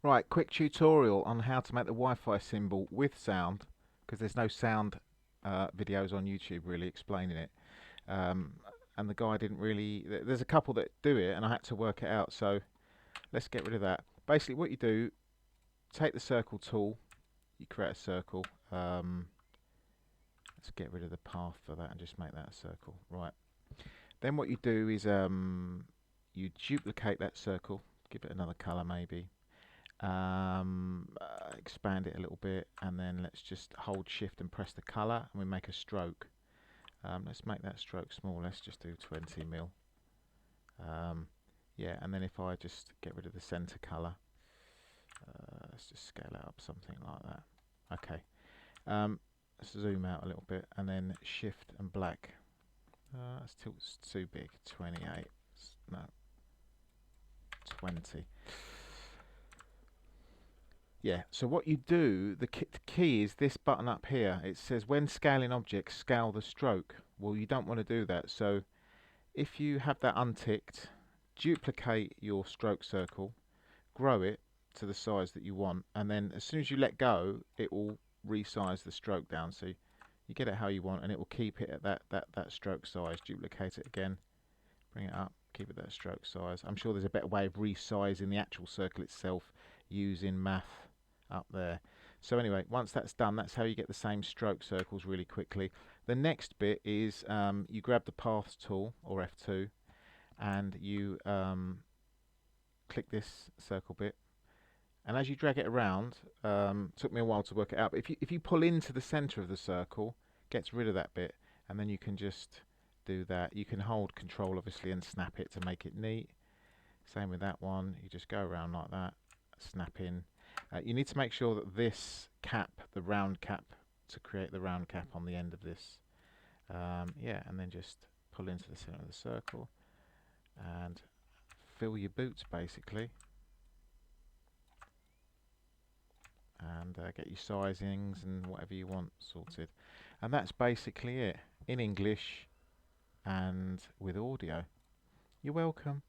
Right, quick tutorial on how to make the Wi-Fi symbol with sound, because there's no sound videos on YouTube really explaining it. Um, and the guy didn't really. There's a couple that do it, and I had to work it out. So let's get rid of that. Basically, what you do, take the circle tool, you create a circle. Let's get rid of the path for that and just make that a circle. Right. Then what you do is you duplicate that circle, give it another color maybe. Expand it a little bit, and then let's just hold shift and press the color, and we make a stroke. Let's make that stroke small. Let's just do 20 mil. Yeah, and then if I just get rid of the center color, let's just scale it up something like that. Okay. Let's zoom out a little bit, and then shift and black. It's too big. 28. No, 20. Yeah, so what you do, the key is this button up here. It says when scaling objects, scale the stroke. Well, you don't want to do that. So if you have that unticked, duplicate your stroke circle, grow it to the size that you want, and then as soon as you let go, it will resize the stroke down. So you get it how you want, and it will keep it at that stroke size. Duplicate it again, bring it up, keep it that stroke size. I'm sure there's a better way of resizing the actual circle itself using math up there. So anyway, once that's done, that's how you get the same stroke circles really quickly. The next bit is you grab the paths tool, or F2, and you click this circle bit, and as you drag it around, took me a while to work it out, but if you pull into the center of the circle, gets rid of that bit, and then you can just do that. You can hold control obviously and snap it to make it neat. Same with that one, you just go around like that, snap in. You need to make sure that this cap, the round cap, to create the round cap on the end of this, yeah, and then just pull into the center of the circle and fill your boots basically, and get your sizings and whatever you want sorted. And that's basically it in English and with audio. You're welcome.